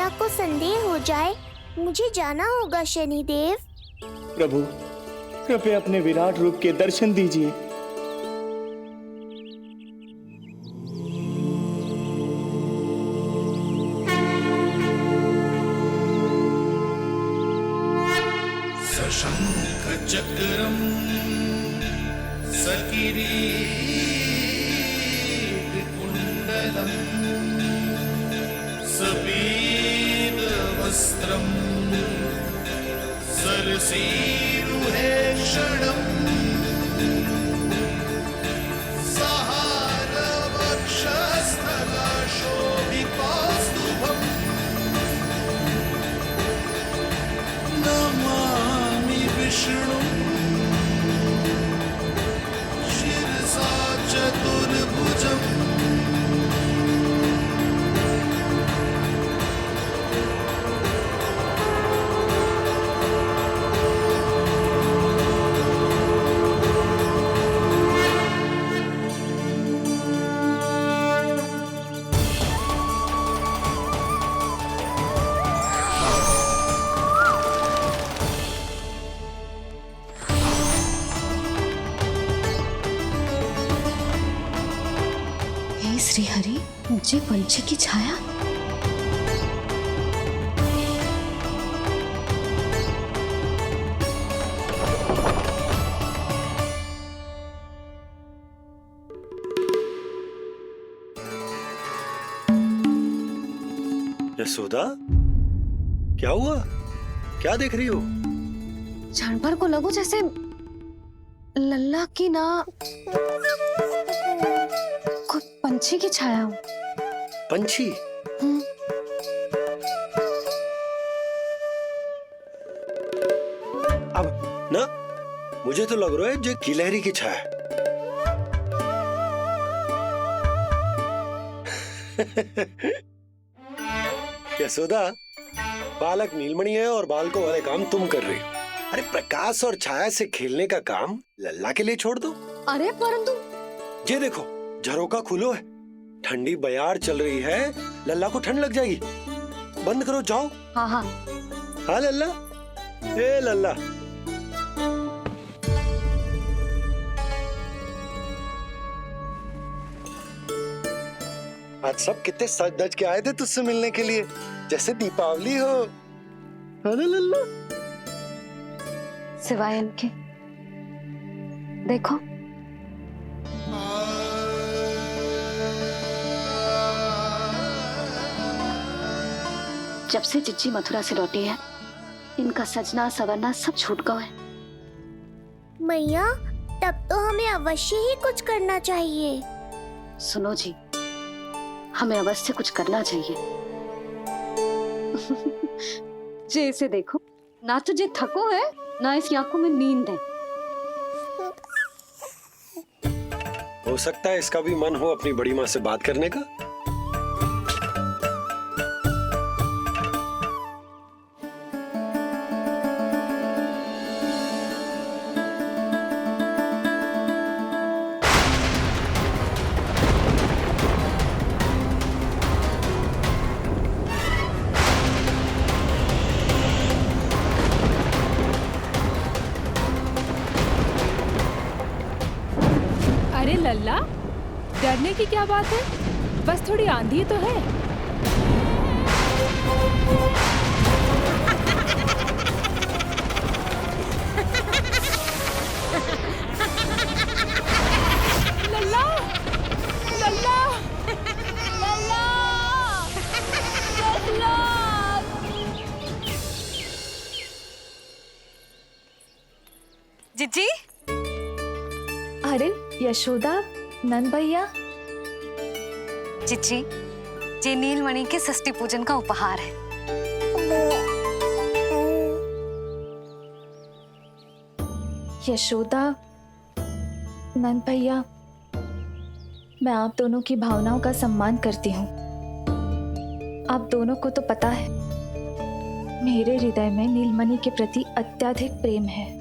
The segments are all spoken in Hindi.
मैया को संदेह हो जाए, मुझे जाना होगा शनिदेव। प्रभु, कृपया अपने विराट रूप के दर्शन दीजिए। सशंख चक्रम सकिरीट कुंडलम सबीद वस्त्रम सरसीरुहे क्षणम सहार वक्षस्थलाशोभिकौस्तुभम् नमामि विष्णुं शिरसा चतुर्भुजम्। श्री हरि, मुझे पंछी की छाया। यशोदा, क्या हुआ? क्या देख रही हो? क्षण भर को लगो जैसे लल्ला की ना कोई पंछी की छाया हो। पंछी? अब ना मुझे तो लग रहा है जो गिलहरी की छाया। यशोदा, बालक नीलमणि है और बालकों वाले काम तुम कर रही हो। अरे प्रकाश और छाया से खेलने का काम लल्ला के लिए छोड़ दो। अरे परंतु ये देखो, झरोका खुलो है, ठंडी बयार चल रही है, लल्ला को ठंड लग जाएगी। बंद करो, जाओ। हाँ हाँ हाँ लल्ला, ए लल्ला। आज सब कितने सज धज के आए थे तुझसे मिलने के लिए, जैसे दीपावली हो, है ना लल्ला? सिवाय इनके देखो, जब से चिच्ची मथुरा से लौटी है, इनका सजना सवरना सब छूट गया है। मैया, तब तो हमें अवश्य ही कुछ करना चाहिए। सुनो जी, हमें अवश्य कुछ करना चाहिए। जे इसे देखो, ना तो जे थको है, ना इसकी आंखों में नींद है। हो सकता है इसका भी मन हो अपनी बड़ी माँ से बात करने का। अरे लल्ला, डरने की क्या बात है? बस थोड़ी आंधी तो है। लल्ला, लल्ला, लल्ला, लल्ला। जिज्जी, अरे यशोदा, नंद भैया। चिच्ची, ये नीलमणि के षष्ठी पूजन का उपहार है। यशोदा, नंद भैया, मैं आप दोनों की भावनाओं का सम्मान करती हूँ। आप दोनों को तो पता है, मेरे हृदय में नीलमणि के प्रति अत्यधिक प्रेम है।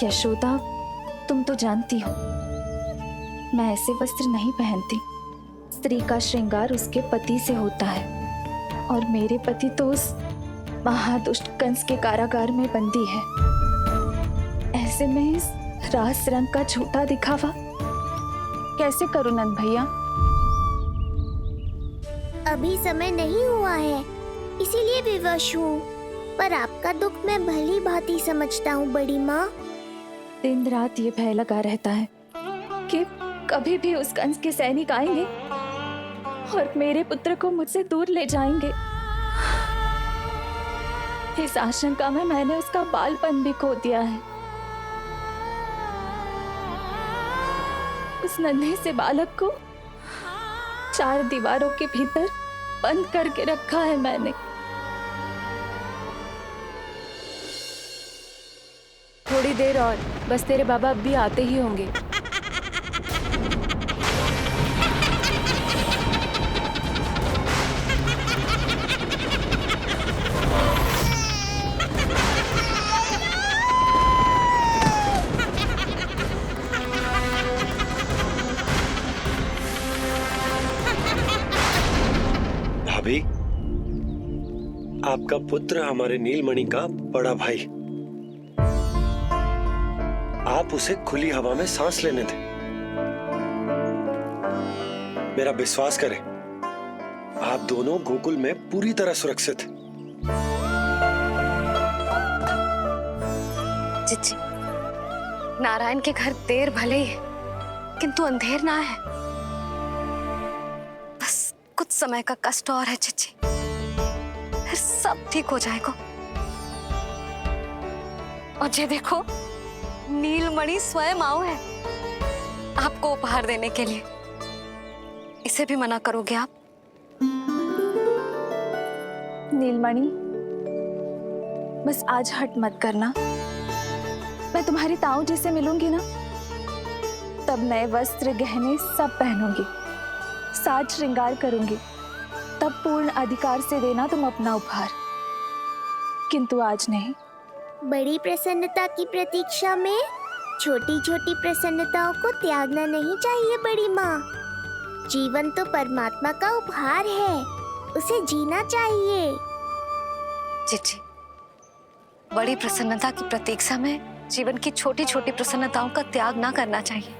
यशोदा, तुम तो जानती हो, मैं ऐसे वस्त्र नहीं पहनती। स्त्री का श्रृंगार उसके पति से होता है और मेरे पति तो उस महादुष्ट कंस के कारागार में बंदी है। ऐसे में इस रास रंग का झूठा दिखावा कैसे करूं नंद भैया? अभी समय नहीं हुआ है, इसीलिए विवश हूँ। पर आपका दुख मैं भली भांति समझता हूँ बड़ी माँ। दिन रात ये भय लगा रहता है कि कभी भी उस कंस के सैनिक आएंगे और मेरे पुत्र को मुझसे दूर ले जाएंगे। इस आशंका में मैंने उसका बालपन भी खो दिया है। उस नन्हे से बालक को 4 दीवारों के भीतर बंद करके रखा है मैंने। थोड़ी देर और, बस तेरे बाबा अब भी आते ही होंगे। भाभी, आपका पुत्र हमारे नीलमणि का बड़ा भाई। आप उसे खुली हवा में सांस लेने दें। मेरा विश्वास करें, आप दोनों गोकुल में पूरी तरह सुरक्षित हैं। चिच्ची, नारायण के घर देर भले ही है, किंतु अंधेर ना है। बस कुछ समय का कष्ट और है चिच्ची, फिर सब ठीक हो जाएगा। और ये देखो, नीलमणि स्वयं आओ है आपको उपहार देने के लिए। इसे भी मना करोगे आप? नीलमणि, बस आज हट मत करना। मैं तुम्हारी ताऊ जी से मिलूंगी ना, तब नए वस्त्र गहने सब पहनूंगी, साज श्रृंगार करूंगी, तब पूर्ण अधिकार से देना तुम अपना उपहार। किंतु आज नहीं। बड़ी प्रसन्नता की प्रतीक्षा में छोटी छोटी प्रसन्नताओं को त्यागना नहीं चाहिए बड़ी माँ। जीवन तो परमात्मा का उपहार है, उसे जीना चाहिए। चिच्ची, बड़ी प्रसन्नता की प्रतीक्षा में जीवन की छोटी छोटी प्रसन्नताओं का त्याग ना करना चाहिए।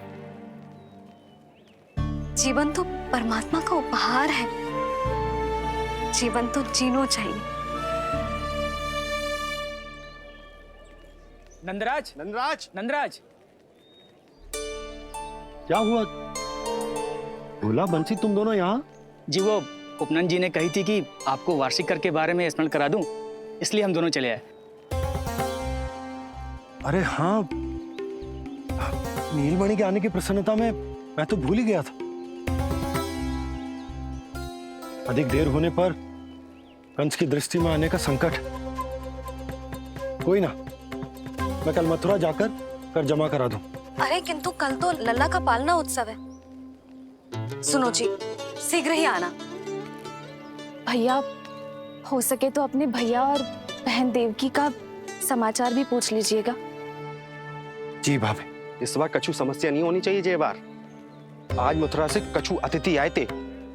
जीवन तो परमात्मा का उपहार है, जीवन तो जीना चाहिए। नंदराज, नंदराज, नंदराज, क्या हुआ? भोला, बंसी, तुम दोनों यहाँ? जी वो उपनंद जी ने कही थी कि आपको वार्षिक कर के बारे में स्मरण करा दूं, इसलिए हम दोनों चले आए। अरे हाँ, नीलमणि के आने की प्रसन्नता में मैं तो भूल ही गया था। अधिक देर होने पर कंस की दृष्टि में आने का संकट। कोई ना, मैं कल मथुरा जाकर कर जमा करा दूं। अरे किंतु कल तो लल्ला का पालना उत्सव है। सुनो जी, शीघ्र ही आना। भैया, हो सके तो अपने भैया और बहन देवकी का समाचार भी पूछ लीजिएगा। जी भाभी। इस बार कछु समस्या नहीं होनी चाहिए। ये बार आज मथुरा से कछु अतिथि आए थे,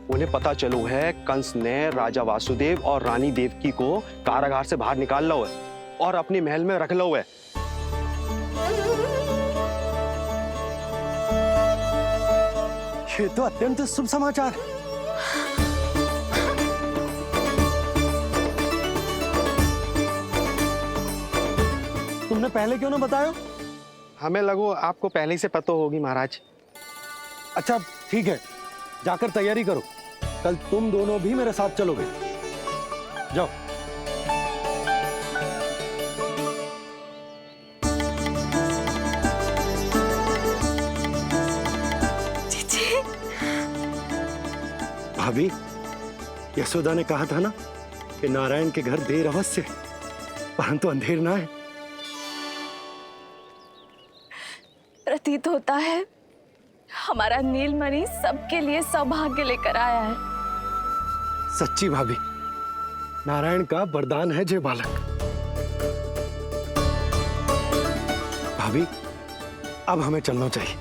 उन्हें पता चलो है कंस ने राजा वासुदेव और रानी देवकी को कारागार से बाहर निकाल लो है और अपने महल में रख लो है। ये तो अत्यंत शुभ समाचार है। तुमने पहले क्यों ना बताया? हमें लगो आपको पहले ही से पता होगी महाराज। अच्छा ठीक है, जाकर तैयारी करो, कल तुम दोनों भी मेरे साथ चलोगे। जाओ। भाभी, यशोदा ने कहा था ना कि नारायण के घर देर अवश्य, परंतु अंधेर ना है। प्रतीत होता है हमारा नीलमणि सबके लिए सौभाग्य लेकर आया है। सच्ची भाभी, नारायण का वरदान है जे बालक। भाभी, अब हमें चलना चाहिए।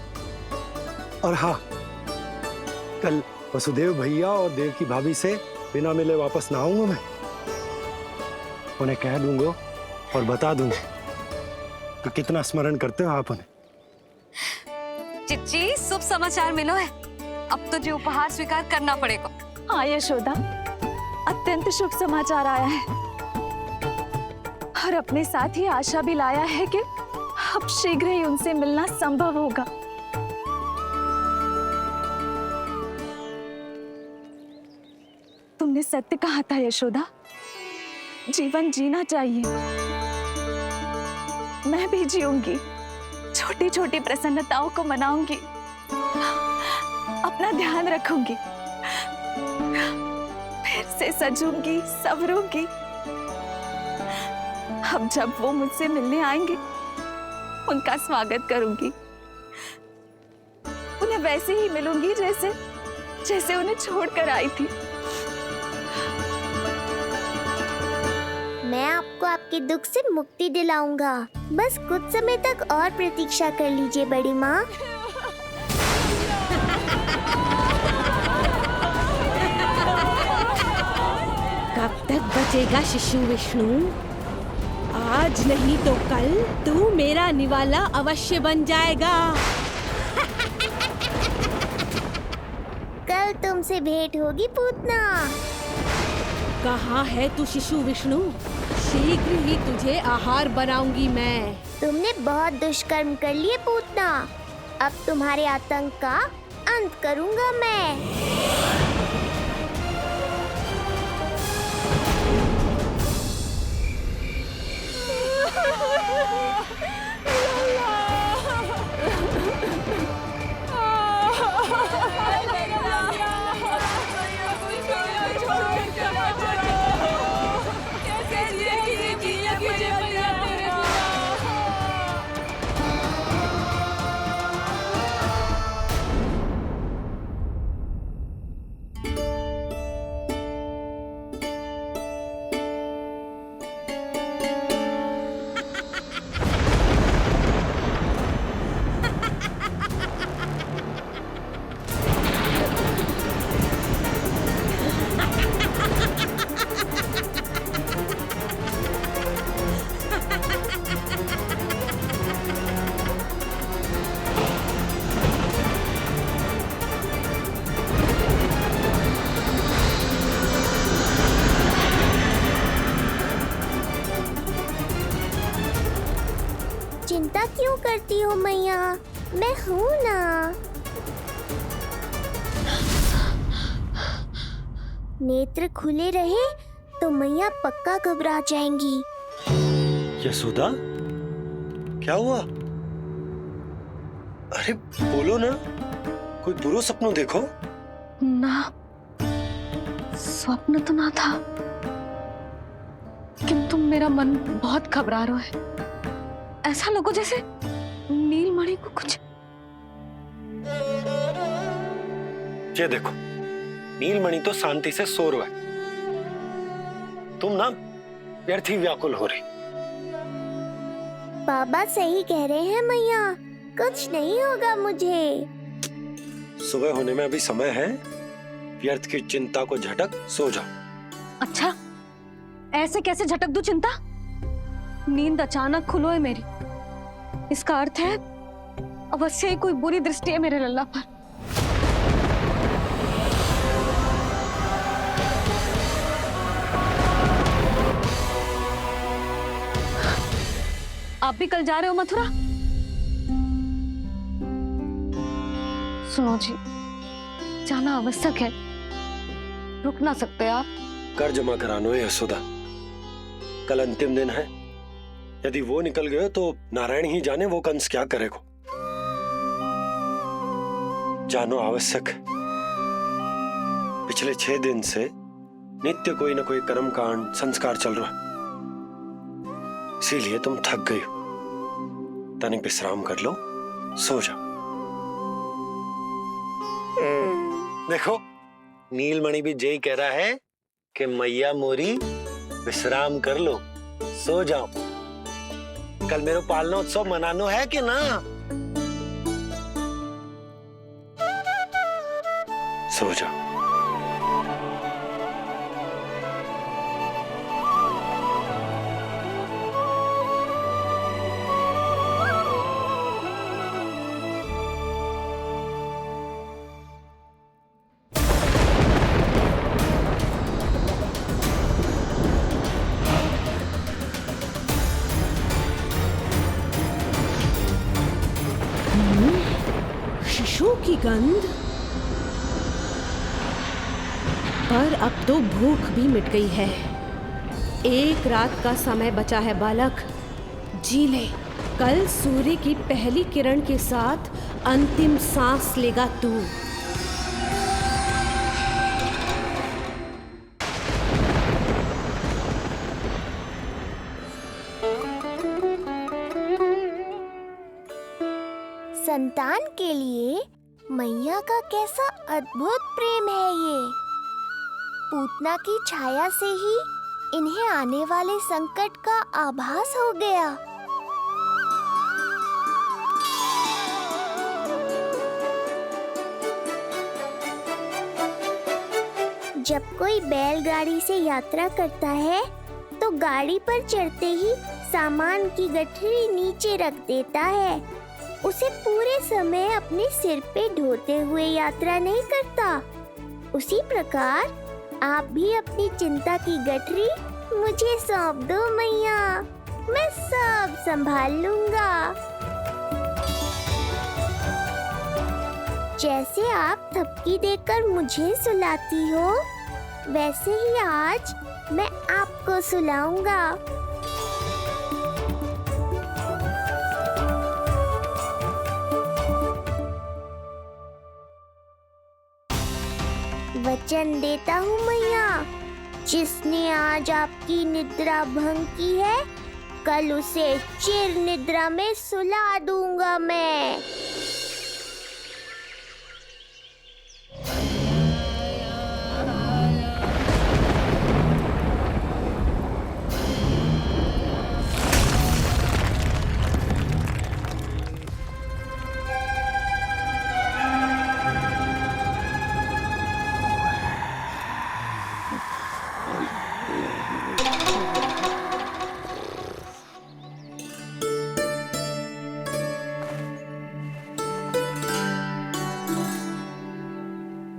और हाँ, कल वसुदेव भैया और देव की भाभी से बिना मिले वापस ना आऊंगा मैं। उन्हें कह दूंगा और बता दूंगा कि कितना स्मरण करते हो आप उन्हें। चिच्ची, शुभ समाचार मिलो है। अब तो जो उपहार स्वीकार करना पड़ेगा। हाँ यशोदा, अत्यंत शुभ समाचार आया है और अपने साथ ही आशा भी लाया है कि अब शीघ्र ही उनसे मिलना संभव होगा। तुमने सत्य कहा था यशोदा, जीवन जीना चाहिए। मैं भी जीऊंगी, छोटी छोटी प्रसन्नताओं को मनाऊंगी, अपना ध्यान रखूंगी, फिर से सजूंगी, संवरूंगी। अब जब वो मुझसे मिलने आएंगे, उनका स्वागत करूंगी। उन्हें वैसे ही मिलूंगी जैसे उन्हें छोड़कर आई थी। मैं आपको आपके दुख से मुक्ति दिलाऊंगा। बस कुछ समय तक और प्रतीक्षा कर लीजिए बड़ी माँ। कब तक बचेगा शिशु विष्णु? आज नहीं तो कल तू मेरा निवाला अवश्य बन जाएगा। कल तुमसे भेंट होगी पूतना। कहाँ है तू शिशु विष्णु? शीघ्र ही तुझे आहार बनाऊंगी मैं। तुमने बहुत दुष्कर्म कर लिए पूतना। अब तुम्हारे आतंक का अंत करूंगा मैं। चिंता क्यों करती हो मैया? मैं हूँ ना। नेत्र खुले रहे तो मैया पक्का घबरा जाएंगी। यशोदा, क्या हुआ? अरे बोलो ना, कोई बुरा सपना देखो। ना, स्वप्न तो ना था, किंतु मेरा मन बहुत घबरा रहा है। ऐसा लगो जैसे नीलमणि को कुछ। ये देखो, नीलमणि तो शांति से सो रहा है। तुम ना व्यर्थ ही व्याकुल हो रही। बाबा सही कह रहे हैं मैया, कुछ नहीं होगा मुझे। सुबह होने में अभी समय है। व्यर्थ की चिंता को झटक सो जाओ। अच्छा, ऐसे कैसे झटक दूं चिंता? नींद अचानक खुलो है मेरी। इसका अर्थ है अवश्य ही कोई बुरी दृष्टि है मेरे लल्ला पर। आप भी कल जा रहे हो मथुरा? सुनो जी, जाना आवश्यक है, रुक ना सकते आप। कर जमा करानो है यशोदा, कल अंतिम दिन है। यदि वो निकल गए तो नारायण ही जाने वो कंस क्या करेगा। जानो आवश्यक। पिछले 6 दिन से नित्य कोई ना कोई कर्मकांड संस्कार चल रहा है, इसीलिए तुम थक गई हो। तनिक विश्राम कर लो, सो जाओ। देखो, नीलमणि भी जय कह रहा है कि मैया मोरी विश्राम कर लो, सो जाओ। कल मेरो पालना उत्सव मनानो है कि ना? सो जाओ। शिशु की गंध। पर अब तो भूख भी मिट गई है। एक रात का समय बचा है बालक, जी ले। कल सूर्य की पहली किरण के साथ अंतिम सांस लेगा तू। संतान के लिए मैया का कैसा अद्भुत प्रेम है ये। पूतना की छाया से ही इन्हें आने वाले संकट का आभास हो गया। जब कोई बैलगाड़ी से यात्रा करता है तो गाड़ी पर चढ़ते ही सामान की गठरी नीचे रख देता है। उसे पूरे समय अपने सिर पे ढोते हुए यात्रा नहीं करता। उसी प्रकार आप भी अपनी चिंता की गठरी मुझे सौंप दो मैया, मैं सब संभाल लूंगा। जैसे आप थपकी देकर मुझे सुलाती हो, वैसे ही आज मैं आपको सुलाऊंगा। वचन देता हूँ मैया, जिसने आज आपकी निद्रा भंग की है, कल उसे चिर निद्रा में सुला दूंगा मैं।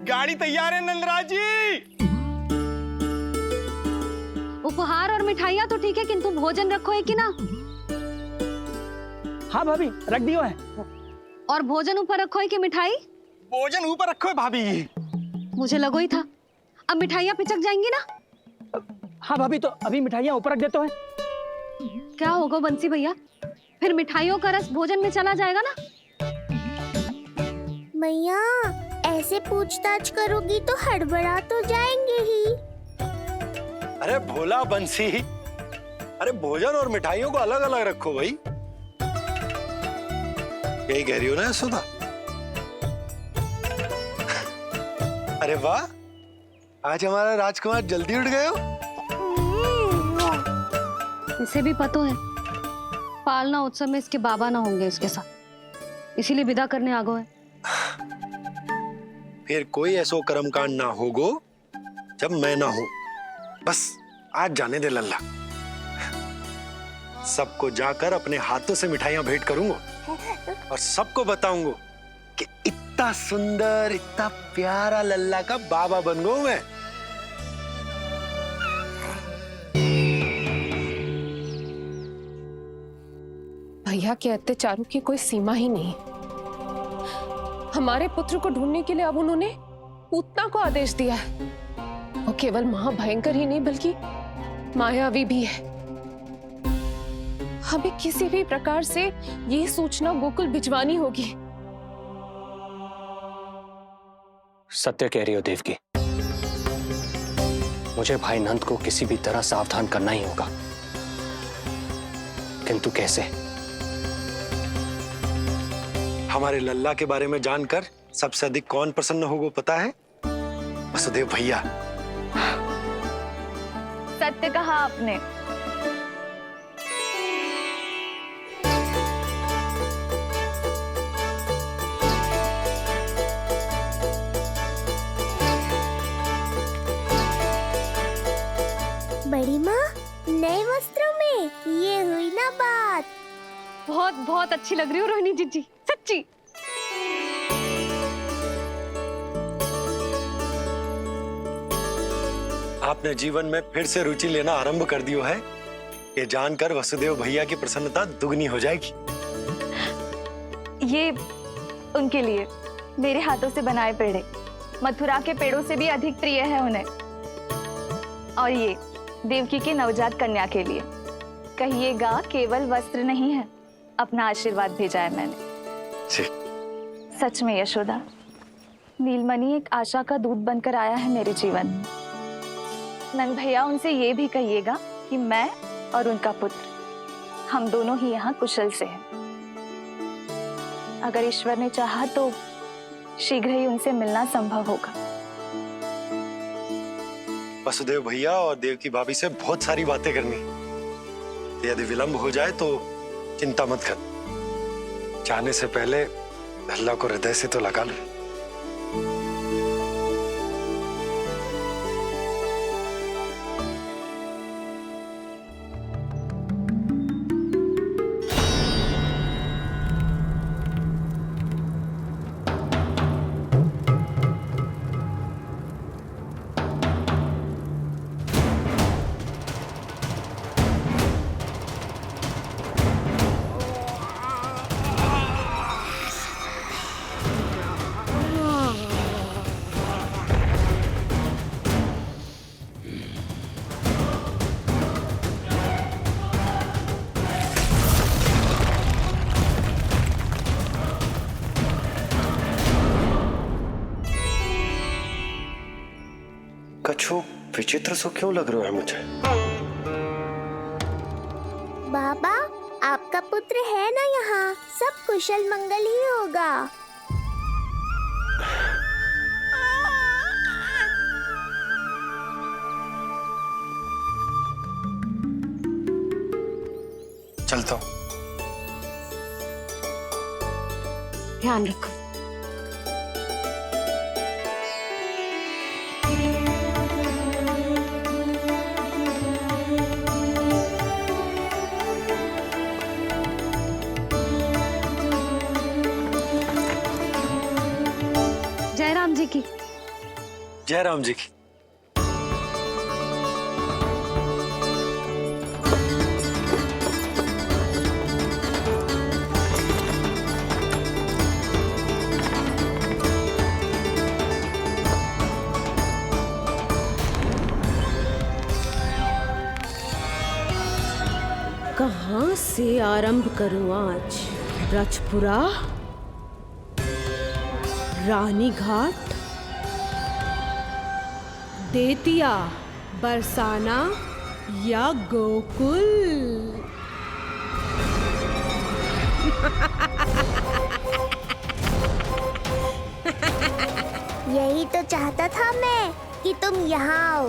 गाड़ी तैयार है नंदराज जी। उपहार और मिठाइयाँ तो ठीक है, किंतु भोजन रखो है कि ना? हाँ भाभी, रख दियो है। और भोजन ऊपर रखो है कि मिठाई? भोजन ऊपर रखो है भाभी। मुझे लगो ही था, अब मिठाइयाँ पिचक जाएंगी ना। हाँ भाभी, तो अभी मिठाइयाँ ऊपर रख देते हैं। क्या होगा बंसी भैया, फिर मिठाइयों का रस भोजन में चला जाएगा ना। मैया ऐसे पूछताछ करोगी तो हड़बड़ा तो जाएंगे ही। अरे भोला बंसी, अरे भोजन और मिठाइयों को अलग अलग रखो भाई। यही कह रही हो ना सुधा? अरे वाह, आज हमारा राजकुमार जल्दी उठ गए हो। इसे भी पता है पालना उत्सव में इसके बाबा ना होंगे इसके साथ, इसीलिए विदा करने आ गए। फिर कोई ऐसो कर्मकांड ना होगो जब मैं ना हूं। बस आज जाने दे लल्ला, सबको जाकर अपने हाथों से मिठाइयां भेंट करूंगा और सबको बताऊंगा कि इतना सुंदर, इतना प्यारा लल्ला का बाबा बन गया मैं। भैया के अत्याचारों की कोई सीमा ही नहीं। हमारे पुत्र को ढूंढने के लिए अब उन्होंने पूतना को आदेश दिया है। वो केवल महाभयंकर ही नहीं बल्कि मायावी भी है। हमें किसी भी प्रकार से ये सूचना गोकुल भिजवानी होगी। सत्य कह रही हो देवकी, मुझे भाई नंद को किसी भी तरह सावधान करना ही होगा, किंतु कैसे? हमारे लल्ला के बारे में जानकर सबसे अधिक कौन प्रसन्न होगा पता है? वसुदेव भैया। सत्य कहा आपने। बड़ी माँ, नए वस्त्रों में ये हुई ना बात। बहुत बहुत अच्छी लग रही हो रोहिणी जीजी, सच्ची। आपने जीवन में फिर से रुचि लेना आरंभ कर दियो है, ये जानकर वसुदेव भैया की प्रसन्नता दुगनी हो जाएगी। ये उनके लिए मेरे हाथों से बनाए पेड़े मथुरा के पेड़ों से भी अधिक प्रिय है उन्हें। और ये देवकी की नवजात कन्या के लिए कहिएगा केवल वस्त्र नहीं है, अपना आशीर्वाद भेजा है मैंने। जी। सच में यशोदा, नीलमणि एक आशा का दूत बनकर आया है मेरे जीवन में। नंद भैया उनसे ये भी कहिएगा कि मैं और उनका पुत्र हम दोनों ही यहाँ कुशल से हैं। अगर ईश्वर ने चाहा तो शीघ्र ही उनसे मिलना संभव होगा। वसुदेव भैया और देवकी भाभी से बहुत सारी बातें करनी है। यदि विलंब हो जाए तो चिंता मत कर, जाने से पहले अल्लाह को हृदय से तो लगा लो। कछु विचित्र सो क्यों लग रहा है मुझे? बाबा, आपका पुत्र है ना यहाँ, सब कुशल मंगल ही होगा। चलता हूँ। ध्यान रखो। जय राम जी की। जय राम जी की। कहाँ से आरंभ करूं आज? ब्रजपुरा, रानी घाट, देतिया, बरसाना या गोकुल? यही तो चाहता था मैं कि तुम यहाँ आओ।